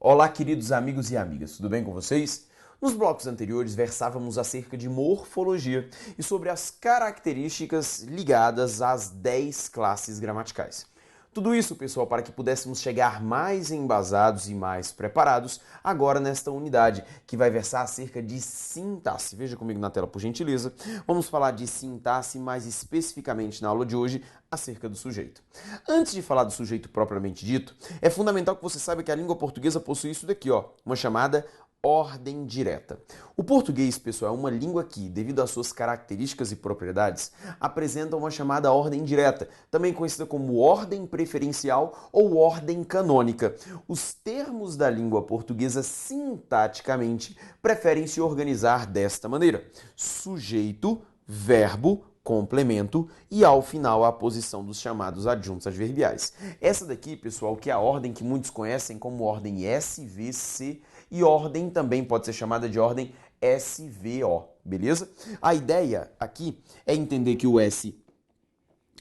Olá, queridos amigos e amigas, tudo bem com vocês? Nos blocos anteriores versávamos acerca de morfologia e sobre as características ligadas às 10 classes gramaticais. Tudo isso, pessoal, para que pudéssemos chegar mais embasados e mais preparados agora nesta unidade, que vai versar acerca de sintaxe. Veja comigo na tela, por gentileza. Vamos falar de sintaxe mais especificamente na aula de hoje acerca do sujeito. Antes de falar do sujeito propriamente dito, é fundamental que você saiba que a língua portuguesa possui isso daqui, ó, uma chamada ordem direta. O português, pessoal, é uma língua que, devido às suas características e propriedades, apresenta uma chamada ordem direta, também conhecida como ordem preferencial ou ordem canônica. Os termos da língua portuguesa, sintaticamente, preferem se organizar desta maneira: sujeito, verbo, complemento e, ao final, a posição dos chamados adjuntos adverbiais. Essa daqui, pessoal, que é a ordem que muitos conhecem como ordem SVC, e ordem também pode ser chamada de ordem SVO, beleza? A ideia aqui é entender que o S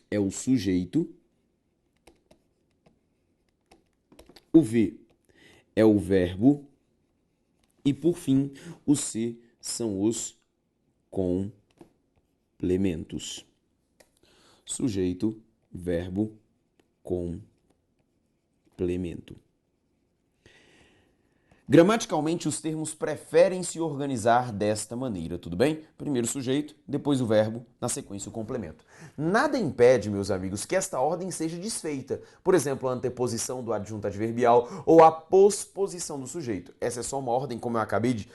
é o sujeito, o V é o verbo e, por fim, o C são os complementos. Sujeito, verbo, complemento. Gramaticalmente, os termos preferem se organizar desta maneira, tudo bem? Primeiro o sujeito, depois o verbo, na sequência o complemento. Nada impede, meus amigos, que esta ordem seja desfeita. Por exemplo, a anteposição do adjunto adverbial ou a posposição do sujeito. Essa é só uma ordem, como eu acabei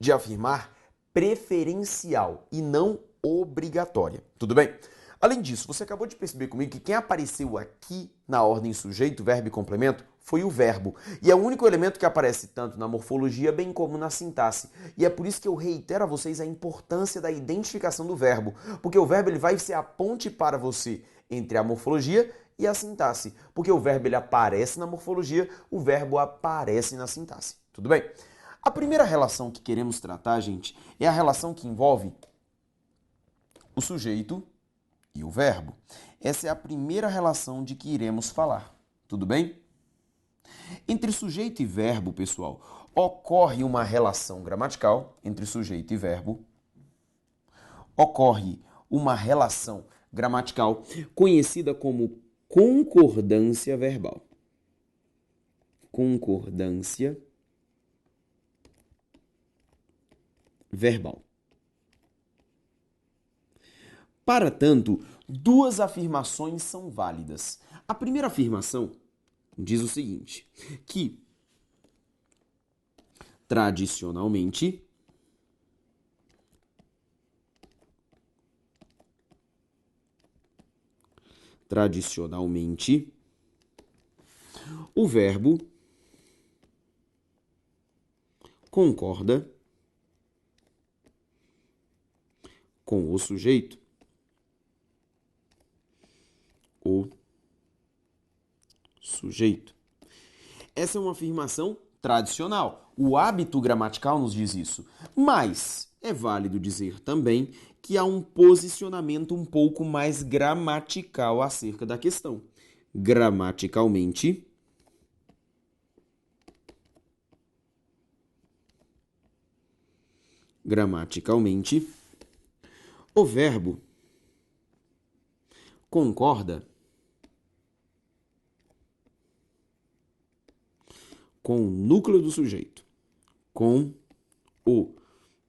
de afirmar, preferencial e não obrigatória, tudo bem? Além disso, você acabou de perceber comigo que quem apareceu aqui na ordem sujeito, verbo e complemento foi o verbo. E é o único elemento que aparece tanto na morfologia bem como na sintaxe. E é por isso que eu reitero a vocês a importância da identificação do verbo. Porque o verbo ele vai ser a ponte para você entre a morfologia e a sintaxe. Porque o verbo ele aparece na morfologia, o verbo aparece na sintaxe. Tudo bem? A primeira relação que queremos tratar, gente, é a relação que envolve o sujeito e o verbo. Essa é a primeira relação de que iremos falar. Tudo bem? Entre sujeito e verbo, pessoal, ocorre uma relação gramatical entre sujeito e verbo. Ocorre uma relação gramatical conhecida como concordância verbal. Concordância verbal. Para tanto, duas afirmações são válidas. A primeira afirmação diz o seguinte, que tradicionalmente o verbo concorda com o sujeito. O sujeito. Essa é uma afirmação tradicional. O hábito gramatical nos diz isso. Mas é válido dizer também que há um posicionamento um pouco mais gramatical acerca da questão. Gramaticalmente, o verbo concorda com o núcleo do sujeito. Com o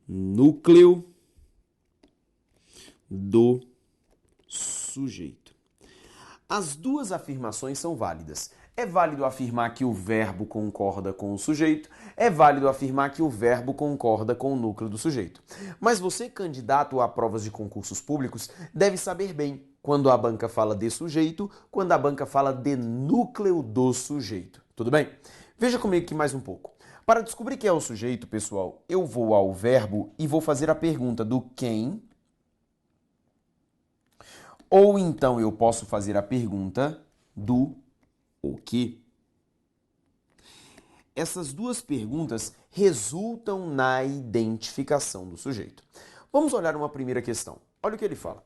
núcleo do sujeito. As duas afirmações são válidas. É válido afirmar que o verbo concorda com o sujeito, é válido afirmar que o verbo concorda com o núcleo do sujeito. Mas você, candidato a provas de concursos públicos, deve saber bem quando a banca fala de sujeito, quando a banca fala de núcleo do sujeito. Tudo bem? Veja comigo aqui mais um pouco. Para descobrir quem é o sujeito, pessoal, eu vou ao verbo e vou fazer a pergunta do quem, ou então eu posso fazer a pergunta do o que. Essas duas perguntas resultam na identificação do sujeito. Vamos olhar uma primeira questão. Olha o que ele fala.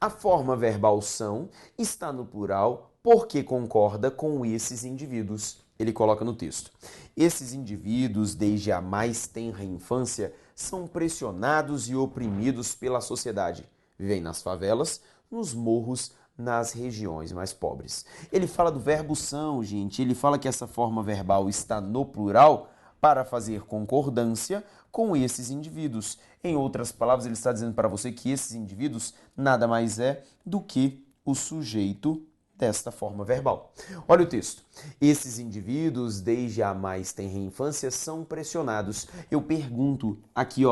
A forma verbal são está no plural porque concorda com esses indivíduos. Ele coloca no texto: esses indivíduos, desde a mais tenra infância, são pressionados e oprimidos pela sociedade. Vivem nas favelas, nos morros, nas regiões mais pobres. Ele fala do verbo são, gente. Ele fala que essa forma verbal está no plural para fazer concordância com esses indivíduos. Em outras palavras, ele está dizendo para você que esses indivíduos nada mais é do que o sujeito desta forma verbal. Olha o texto. Esses indivíduos, desde a mais tenra infância, são pressionados. Eu pergunto aqui,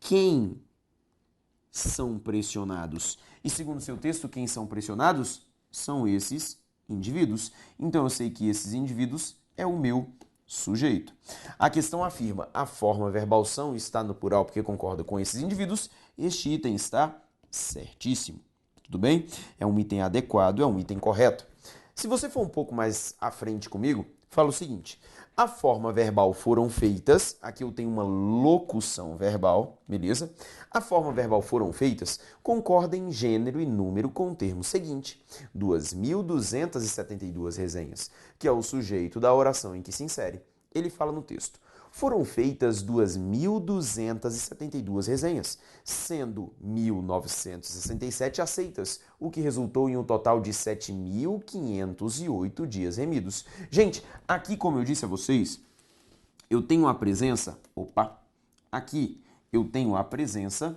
quem são pressionados? E segundo seu texto, quem são pressionados? São esses indivíduos. Então eu sei que esses indivíduos é o meu sujeito. A questão afirma: a forma verbal são está no plural porque concorda com esses indivíduos. Este item está certíssimo. Tudo bem? É um item adequado, é um item correto. Se você for um pouco mais à frente comigo, fala o seguinte: a forma verbal foram feitas, aqui eu tenho uma locução verbal, beleza? A forma verbal foram feitas concorda em gênero e número com o termo seguinte: 2.272 resenhas, que é o sujeito da oração em que se insere. Ele fala no texto: foram feitas 2.272 resenhas, sendo 1.967 aceitas, o que resultou em um total de 7.508 dias remidos. Gente, aqui, como eu disse a vocês, eu tenho a presença, aqui eu tenho a presença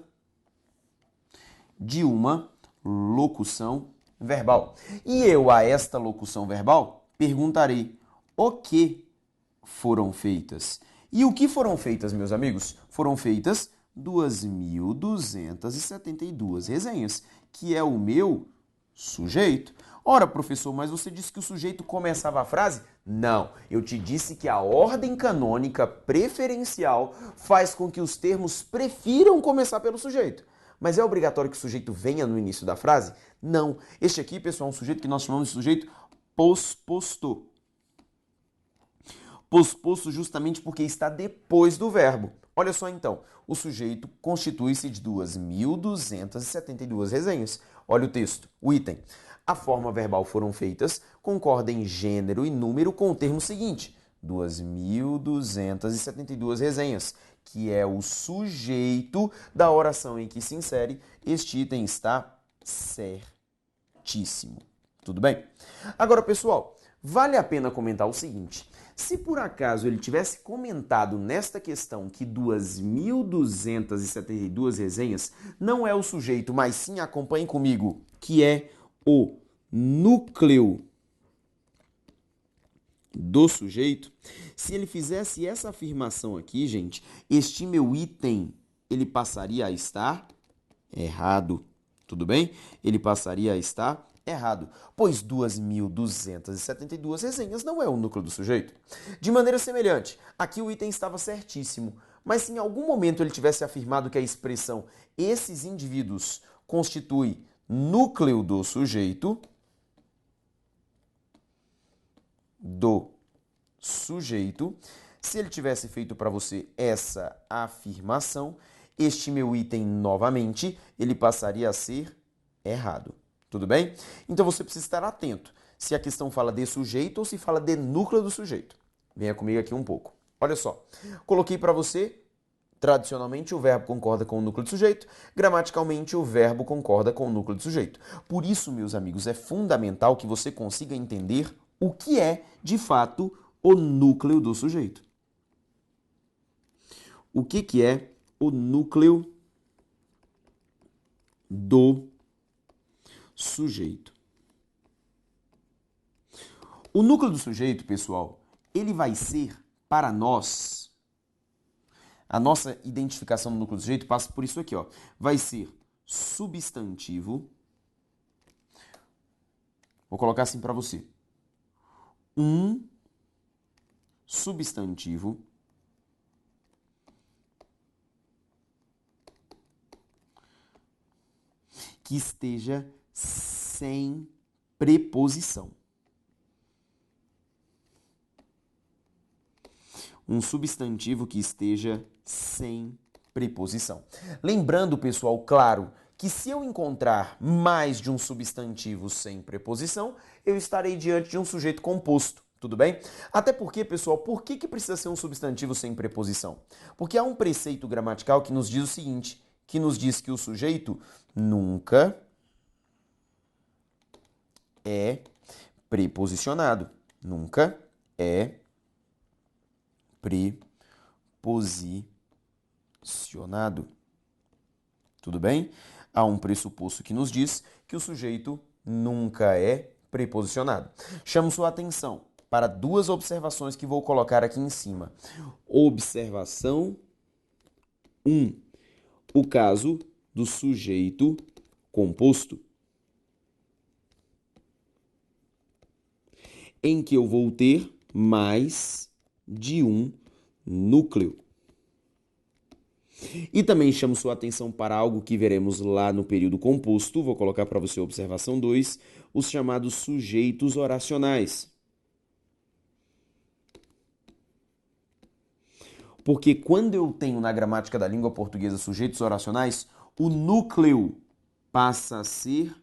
de uma locução verbal. E eu, a esta locução verbal, perguntarei: o que foram feitas? E o que foram feitas, meus amigos? Foram feitas 2.272 resenhas, que é o meu sujeito. Ora, professor, mas você disse que o sujeito começava a frase? Não, eu te disse que a ordem canônica preferencial faz com que os termos prefiram começar pelo sujeito. Mas é obrigatório que o sujeito venha no início da frase? Não. Este aqui, pessoal, é um sujeito que nós chamamos de sujeito posposto. Posposto justamente porque está depois do verbo. Olha só então, o sujeito constitui-se de 2.272 resenhas. Olha o texto, o item. A forma verbal foram feitas concorda em gênero e número com o termo seguinte: 2.272 resenhas, que é o sujeito da oração em que se insere. Este item está certíssimo. Tudo bem? Agora, pessoal, vale a pena comentar o seguinte: se por acaso ele tivesse comentado nesta questão que 2.272 resenhas não é o sujeito, mas sim, acompanhe comigo, que é o núcleo do sujeito, se ele fizesse essa afirmação aqui, gente, este meu item, ele passaria a estar errado. Tudo bem? Ele passaria a estar errado, pois 2.272 resenhas não é o núcleo do sujeito. De maneira semelhante, aqui o item estava certíssimo, mas se em algum momento ele tivesse afirmado que a expressão esses indivíduos constitui núcleo do sujeito, se ele tivesse feito para você essa afirmação, este meu item novamente, ele passaria a ser errado. Tudo bem? Então você precisa estar atento se a questão fala de sujeito ou se fala de núcleo do sujeito. Venha comigo aqui um pouco. Olha só, coloquei para você, tradicionalmente o verbo concorda com o núcleo do sujeito, gramaticalmente o verbo concorda com o núcleo do sujeito. Por isso, meus amigos, é fundamental que você consiga entender o que é, de fato, o núcleo do sujeito. O que é o núcleo do sujeito? O núcleo do sujeito, pessoal, ele vai ser, para nós, a nossa identificação do núcleo do sujeito passa por isso aqui, vai ser substantivo. Vou colocar assim para você. Um substantivo que esteja sem preposição. Um substantivo que esteja sem preposição. Lembrando, pessoal, claro, que se eu encontrar mais de um substantivo sem preposição, eu estarei diante de um sujeito composto. Tudo bem? Até porque, pessoal, por que precisa ser um substantivo sem preposição? Porque há um preceito gramatical que nos diz o seguinte, que nos diz que o sujeito nunca é preposicionado. Nunca é preposicionado. Tudo bem? Há um pressuposto que nos diz que o sujeito nunca é preposicionado. Chamo sua atenção para duas observações que vou colocar aqui em cima. Observação 1. O caso do sujeito composto, em que eu vou ter mais de um núcleo. E também chamo sua atenção para algo que veremos lá no período composto, vou colocar para você observação 2, os chamados sujeitos oracionais. Porque quando eu tenho na gramática da língua portuguesa sujeitos oracionais, o núcleo passa a ser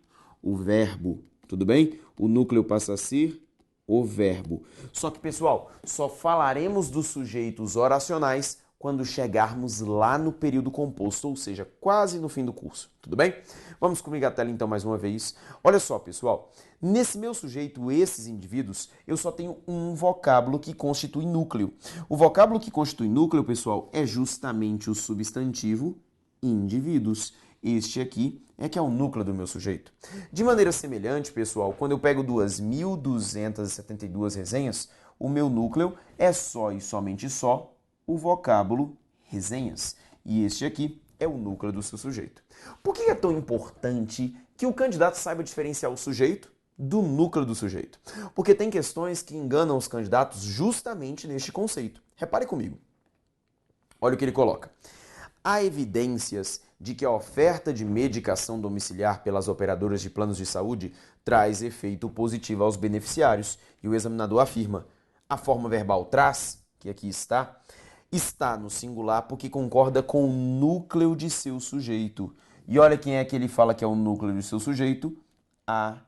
o verbo, tudo bem? O núcleo passa a ser o verbo. Só que, pessoal, só falaremos dos sujeitos oracionais quando chegarmos lá no período composto, ou seja, quase no fim do curso, tudo bem? Vamos comigo à tela então mais uma vez. Olha só, pessoal, nesse meu sujeito, esses indivíduos, eu só tenho um vocábulo que constitui núcleo. O vocábulo que constitui núcleo, pessoal, é justamente o substantivo indivíduos. Este aqui é que é o núcleo do meu sujeito. De maneira semelhante, pessoal, quando eu pego 2.272 resenhas, o meu núcleo é só e somente só o vocábulo resenhas. E este aqui é o núcleo do seu sujeito. Por que é tão importante que o candidato saiba diferenciar o sujeito do núcleo do sujeito? Porque tem questões que enganam os candidatos justamente neste conceito. Repare comigo. Olha o que ele coloca. Há evidências de que a oferta de medicação domiciliar pelas operadoras de planos de saúde traz efeito positivo aos beneficiários. E o examinador afirma, a forma verbal traz, que aqui está no singular porque concorda com o núcleo de seu sujeito. E olha quem é que ele fala que é o núcleo de seu sujeito, a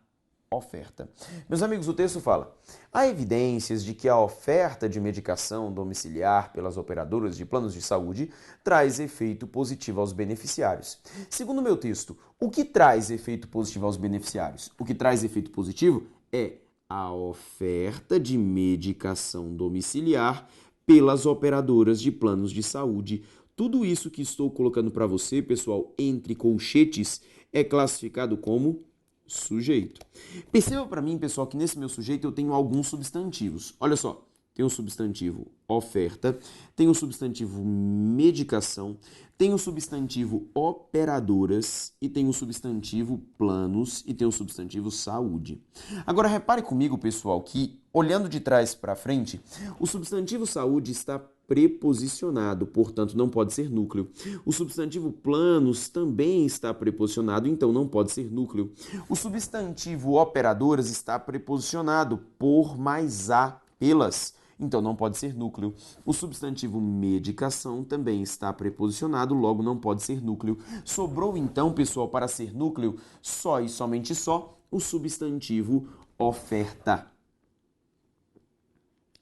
oferta. Meus amigos, o texto fala, há evidências de que a oferta de medicação domiciliar pelas operadoras de planos de saúde traz efeito positivo aos beneficiários. Segundo o meu texto, o que traz efeito positivo aos beneficiários? O que traz efeito positivo é a oferta de medicação domiciliar pelas operadoras de planos de saúde. Tudo isso que estou colocando para você, pessoal, entre colchetes, é classificado como sujeito. Perceba para mim, pessoal, que nesse meu sujeito eu tenho alguns substantivos. Olha só, tem o substantivo oferta, tem o substantivo medicação, tem o substantivo operadoras e tem o substantivo planos e tem o substantivo saúde. Agora repare comigo, pessoal, que olhando de trás para frente, o substantivo saúde está preposicionado, portanto não pode ser núcleo. O substantivo planos também está preposicionado, então não pode ser núcleo. O substantivo operadoras está preposicionado por mais a, pelas, então não pode ser núcleo. O substantivo medicação também está preposicionado, logo não pode ser núcleo. Sobrou então, pessoal, para ser núcleo, só e somente só, o substantivo oferta.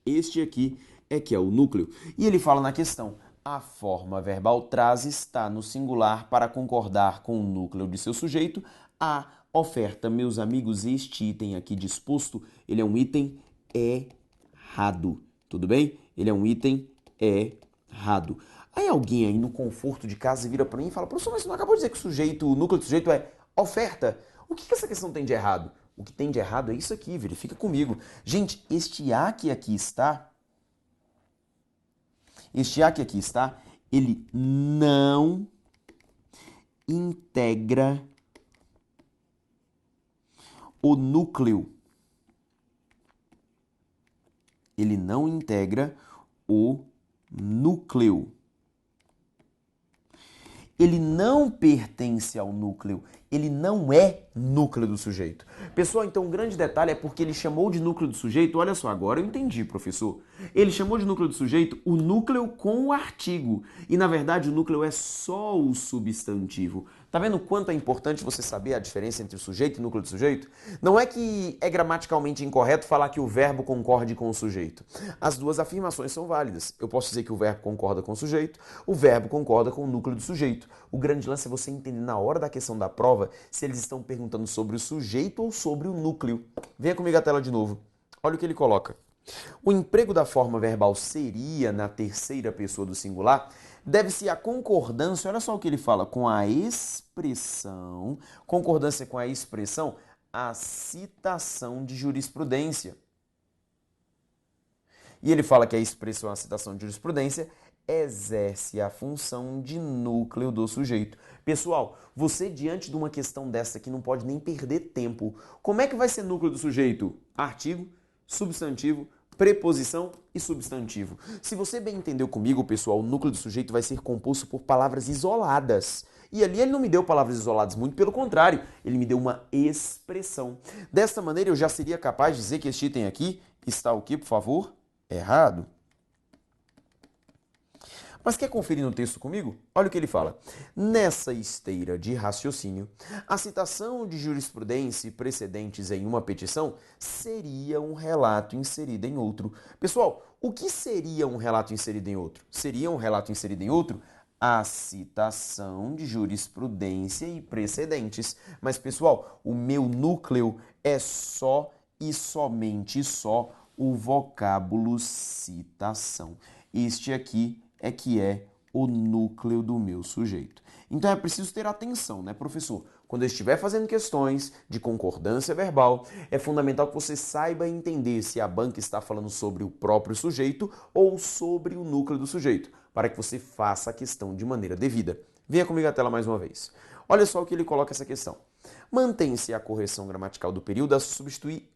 Este aqui é que é o núcleo. E ele fala na questão, a forma verbal traz está no singular para concordar com o núcleo de seu sujeito. A oferta, meus amigos, este item aqui disposto, ele é um item errado. Tudo bem? Ele é um item errado. Aí alguém aí no conforto de casa vira para mim e fala, professor, mas você não acabou de dizer que o núcleo do sujeito é oferta? O que essa questão tem de errado? O que tem de errado é isso aqui, verifica comigo. Gente, este A que aqui está, ele não integra o núcleo. Ele não integra o núcleo. Ele não pertence ao núcleo, ele não é núcleo do sujeito. Pessoal, então um grande detalhe é porque ele chamou de núcleo do sujeito, olha só, agora eu entendi, professor. Ele chamou de núcleo do sujeito o núcleo com o artigo, e na verdade o núcleo é só o substantivo. Tá vendo o quanto é importante você saber a diferença entre o sujeito e o núcleo do sujeito? Não é que é gramaticalmente incorreto falar que o verbo concorde com o sujeito. As duas afirmações são válidas. Eu posso dizer que o verbo concorda com o sujeito, o verbo concorda com o núcleo do sujeito. O grande lance é você entender na hora da questão da prova se eles estão perguntando sobre o sujeito ou sobre o núcleo. Venha comigo à tela de novo. Olha o que ele coloca. O emprego da forma verbal seria na terceira pessoa do singular deve-se à concordância, olha só o que ele fala, com a expressão, concordância com a expressão, a citação de jurisprudência. E ele fala que a expressão, a citação de jurisprudência, exerce a função de núcleo do sujeito. Pessoal, você diante de uma questão dessa aqui não pode nem perder tempo. Como é que vai ser núcleo do sujeito? Artigo, substantivo, preposição e substantivo. Se você bem entendeu comigo, pessoal, o núcleo do sujeito vai ser composto por palavras isoladas. E ali ele não me deu palavras isoladas, muito pelo contrário, ele me deu uma expressão. Desta maneira, eu já seria capaz de dizer que este item aqui está o quê, por favor? Errado. Mas quer conferir no texto comigo? Olha o que ele fala. Nessa esteira de raciocínio, a citação de jurisprudência e precedentes em uma petição seria um relato inserido em outro. Pessoal, o que seria um relato inserido em outro? Seria um relato inserido em outro? A citação de jurisprudência e precedentes. Mas, pessoal, o meu núcleo é só e somente só o vocábulo citação. Este aqui é que é o núcleo do meu sujeito. Então é preciso ter atenção, né, professor? Quando eu estiver fazendo questões de concordância verbal, é fundamental que você saiba entender se a banca está falando sobre o próprio sujeito ou sobre o núcleo do sujeito, para que você faça a questão de maneira devida. Venha comigo à tela mais uma vez. Olha só o que ele coloca essa questão. Mantém-se a correção gramatical do período a substituir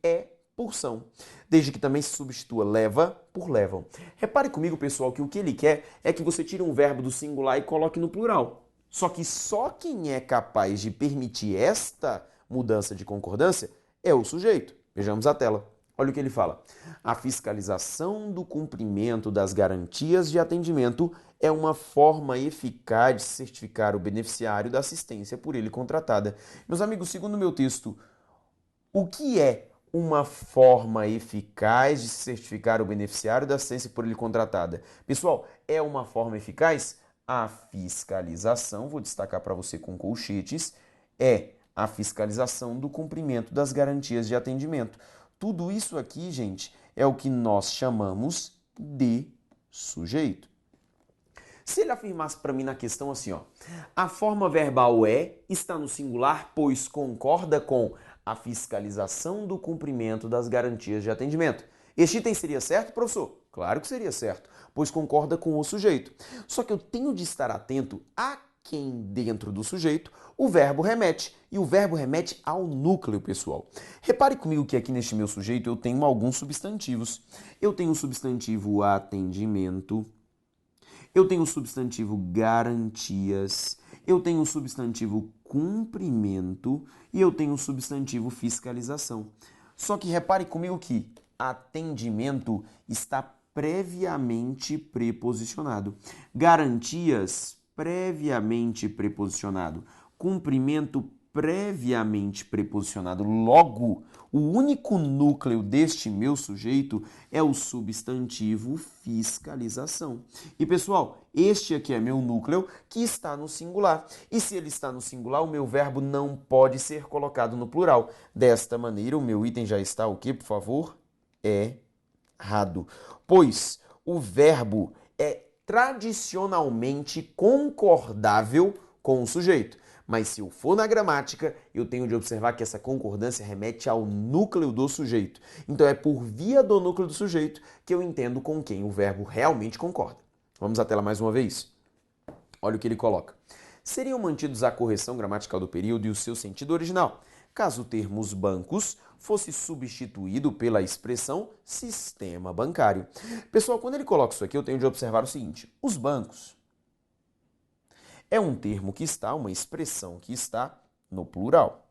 por são, desde que também se substitua leva por levam. Repare comigo, pessoal, que o que ele quer é que você tire um verbo do singular e coloque no plural. Só que só quem é capaz de permitir esta mudança de concordância é o sujeito. Vejamos a tela. Olha o que ele fala. A fiscalização do cumprimento das garantias de atendimento é uma forma eficaz de certificar o beneficiário da assistência por ele contratada. Meus amigos, segundo o meu texto, o que é uma forma eficaz de certificar o beneficiário da assistência por ele contratada? Pessoal, é uma forma eficaz? A fiscalização, vou destacar para você com colchetes, é a fiscalização do cumprimento das garantias de atendimento. Tudo isso aqui, gente, é o que nós chamamos de sujeito. Se ele afirmasse para mim na questão assim, ó, a forma verbal está no singular, pois concorda com a fiscalização do cumprimento das garantias de atendimento. Este item seria certo, professor? Claro que seria certo, pois concorda com o sujeito. Só que eu tenho de estar atento a quem dentro do sujeito o verbo remete. E o verbo remete ao núcleo, pessoal. Repare comigo que aqui neste meu sujeito eu tenho alguns substantivos. Eu tenho o substantivo atendimento, eu tenho o substantivo garantias, eu tenho o substantivo cumprimento e eu tenho o substantivo fiscalização. Só que repare comigo que atendimento está previamente preposicionado. Garantias, previamente preposicionado. Cumprimento, previamente preposicionado. Logo, o único núcleo deste meu sujeito é o substantivo fiscalização. E, pessoal, este aqui é meu núcleo que está no singular. E se ele está no singular, o meu verbo não pode ser colocado no plural. Desta maneira, o meu item já está o quê, por favor? Errado. Pois o verbo é tradicionalmente concordável com o sujeito. Mas se eu for na gramática, eu tenho de observar que essa concordância remete ao núcleo do sujeito. Então é por via do núcleo do sujeito que eu entendo com quem o verbo realmente concorda. Vamos à tela mais uma vez? Olha o que ele coloca. Seriam mantidos a correção gramatical do período e o seu sentido original, caso o termo os bancos fosse substituído pela expressão sistema bancário. Pessoal, quando ele coloca isso aqui, eu tenho de observar o seguinte. Os bancos é um termo que está, uma expressão que está no plural.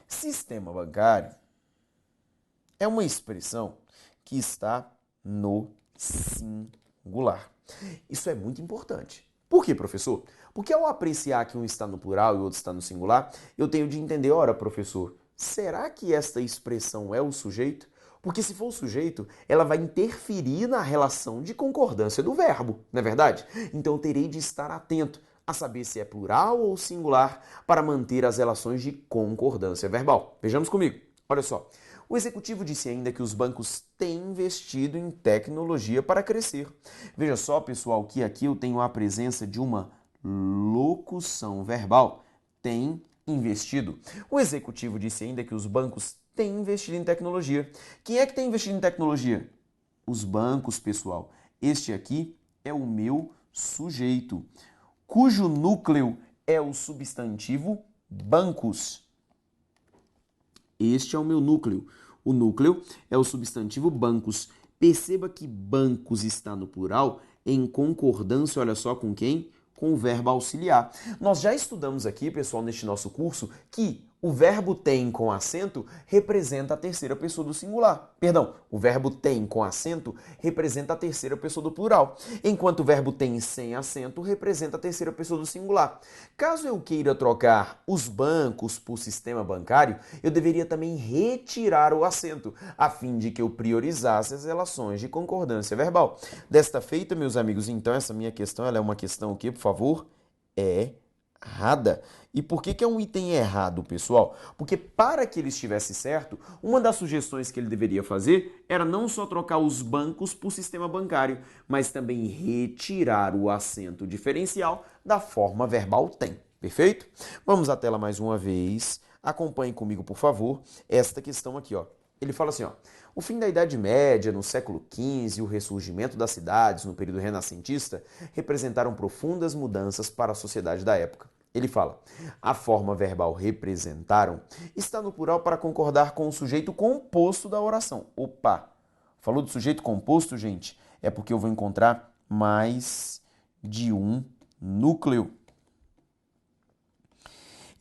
Sistema bancário é uma expressão que está no singular. Isso é muito importante. Por quê, professor? Porque ao apreciar que um está no plural e o outro está no singular, eu tenho de entender, ora, professor, será que esta expressão é o sujeito? Porque se for o sujeito, ela vai interferir na relação de concordância do verbo, não é verdade? Então eu terei de estar atento a saber se é plural ou singular para manter as relações de concordância verbal. Vejamos comigo. Olha só. O executivo disse ainda que os bancos têm investido em tecnologia para crescer. Veja só, pessoal, que aqui eu tenho a presença de uma locução verbal. Tem investido. O executivo disse ainda que os bancos têm investido em tecnologia. Quem é que tem investido em tecnologia? Os bancos, pessoal. Este aqui é o meu sujeito, cujo núcleo é o substantivo bancos. Este é o meu núcleo. O núcleo é o substantivo bancos. Perceba que bancos está no plural em concordância, olha só, com quem? Com o verbo auxiliar. Nós já estudamos aqui, pessoal, neste nosso curso, que o verbo tem com acento representa a terceira pessoa do singular. Perdão, o verbo tem com acento representa a terceira pessoa do plural, enquanto o verbo tem sem acento representa a terceira pessoa do singular. Caso eu queira trocar os bancos por sistema bancário, eu deveria também retirar o acento, a fim de que eu priorizasse as relações de concordância verbal. Desta feita, meus amigos, então essa minha questão ela é uma questão o quê, por favor? Errada. E por que é um item errado, pessoal? Porque para que ele estivesse certo, uma das sugestões que ele deveria fazer era não só trocar os bancos por sistema bancário, mas também retirar o acento diferencial da forma verbal tem. Perfeito? Vamos à tela mais uma vez. Acompanhe comigo, por favor, esta questão aqui, ó. Ele fala assim, ó, o fim da Idade Média, no século XV, e o ressurgimento das cidades no período renascentista representaram profundas mudanças para a sociedade da época. Ele fala, a forma verbal representaram está no plural para concordar com o sujeito composto da oração. Opa! Falou do sujeito composto, gente? É porque eu vou encontrar mais de um núcleo.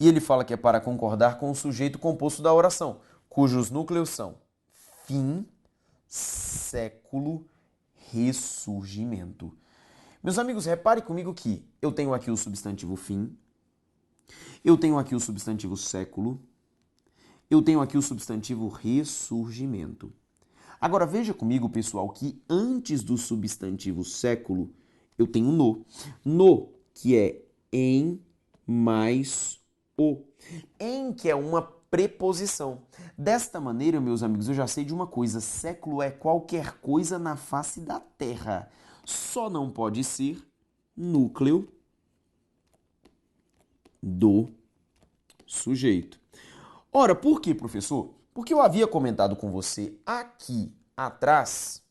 E ele fala que é para concordar com o sujeito composto da oração, cujos núcleos são fim, século, ressurgimento. Meus amigos, repare comigo que eu tenho aqui o substantivo fim, eu tenho aqui o substantivo século, eu tenho aqui o substantivo ressurgimento. Agora veja comigo, pessoal, que antes do substantivo século, eu tenho no. No, que é em mais o. Em, que é uma preposição. Desta maneira, meus amigos, eu já sei de uma coisa. Século é qualquer coisa na face da Terra. Só não pode ser núcleo do sujeito. Ora, por quê, professor? Porque eu havia comentado com você aqui atrás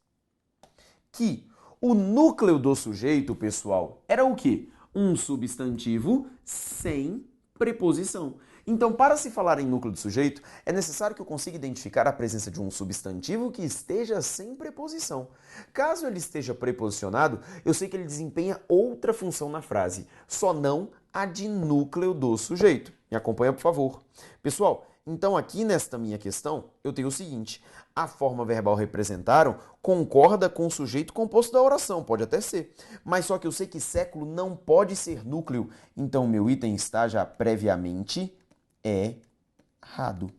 que o núcleo do sujeito, pessoal, era o quê? Um substantivo sem preposição. Então, para se falar em núcleo do sujeito, é necessário que eu consiga identificar a presença de um substantivo que esteja sem preposição. Caso ele esteja preposicionado, eu sei que ele desempenha outra função na frase, só não a de núcleo do sujeito. Me acompanha, por favor. Pessoal, então aqui nesta minha questão, eu tenho o seguinte, a forma verbal representaram concorda com o sujeito composto da oração, pode até ser, mas só que eu sei que século não pode ser núcleo, então meu item está já previamente errado.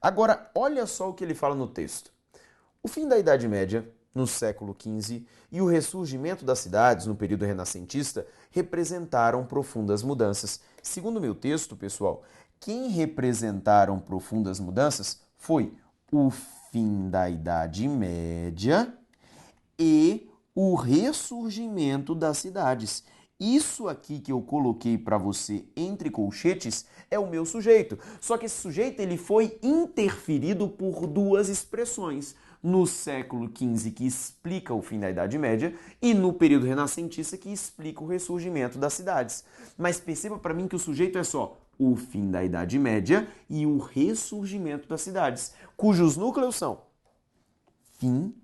Agora, olha só o que ele fala no texto. O fim da Idade Média, no século XV, e o ressurgimento das cidades no período renascentista representaram profundas mudanças. Segundo o meu texto, pessoal, quem representaram profundas mudanças foi o fim da Idade Média e o ressurgimento das cidades. Isso aqui que eu coloquei para você entre colchetes é o meu sujeito. Só que esse sujeito ele foi interferido por duas expressões. No século XV, que explica o fim da Idade Média, e no período renascentista, que explica o ressurgimento das cidades. Mas perceba para mim que o sujeito é só o fim da Idade Média e o ressurgimento das cidades, cujos núcleos são fim,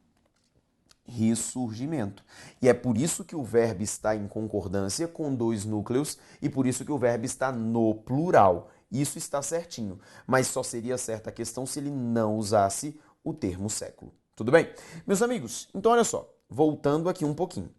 ressurgimento. E é por isso que o verbo está em concordância com dois núcleos e por isso que o verbo está no plural. Isso está certinho, mas só seria certa a questão se ele não usasse o termo século. Tudo bem? Meus amigos, então olha só, voltando aqui um pouquinho.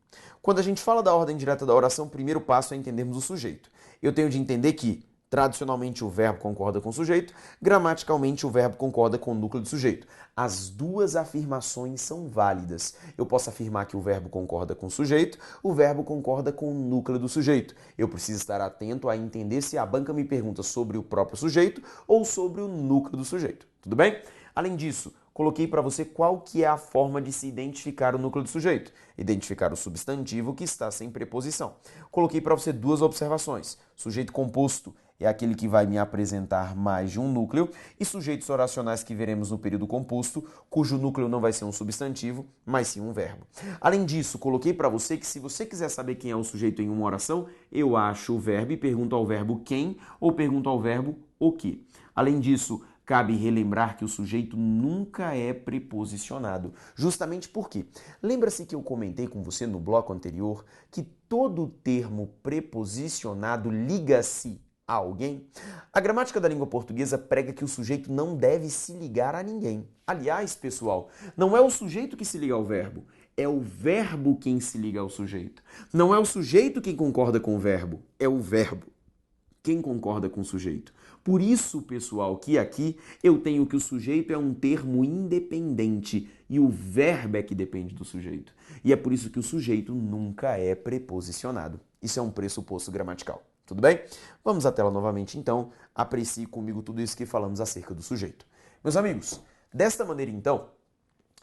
Quando a gente fala da ordem direta da oração, o primeiro passo é entendermos o sujeito. Eu tenho de entender que, tradicionalmente, o verbo concorda com o sujeito, gramaticalmente, o verbo concorda com o núcleo do sujeito. As duas afirmações são válidas. Eu posso afirmar que o verbo concorda com o sujeito, o verbo concorda com o núcleo do sujeito. Eu preciso estar atento a entender se a banca me pergunta sobre o próprio sujeito ou sobre o núcleo do sujeito. Tudo bem? Além disso, coloquei para você qual que é a forma de se identificar o núcleo do sujeito. Identificar o substantivo que está sem preposição. Coloquei para você duas observações. Sujeito composto é aquele que vai me apresentar mais de um núcleo, e sujeitos oracionais que veremos no período composto, cujo núcleo não vai ser um substantivo, mas sim um verbo. Além disso, coloquei para você que se você quiser saber quem é o sujeito em uma oração, eu acho o verbo e pergunto ao verbo quem ou pergunto ao verbo o que. Além disso, cabe relembrar que o sujeito nunca é preposicionado. Justamente porque, lembra-se que eu comentei com você no bloco anterior que todo termo preposicionado liga-se a alguém? A gramática da língua portuguesa prega que o sujeito não deve se ligar a ninguém. Aliás, pessoal, não é o sujeito que se liga ao verbo, é o verbo quem se liga ao sujeito. Não é o sujeito quem concorda com o verbo, é o verbo quem concorda com o sujeito. Por isso, pessoal, que aqui eu tenho que o sujeito é um termo independente e o verbo é que depende do sujeito. E é por isso que o sujeito nunca é preposicionado. Isso é um pressuposto gramatical. Tudo bem? Vamos à tela novamente, então. Aprecie comigo tudo isso que falamos acerca do sujeito. Meus amigos, desta maneira, então,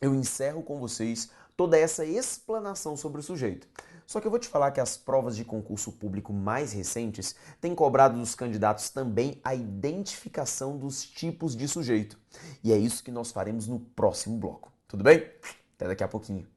eu encerro com vocês toda essa explanação sobre o sujeito. Só que eu vou te falar que as provas de concurso público mais recentes têm cobrado dos candidatos também a identificação dos tipos de sujeito. E é isso que nós faremos no próximo bloco. Tudo bem? Até daqui a pouquinho.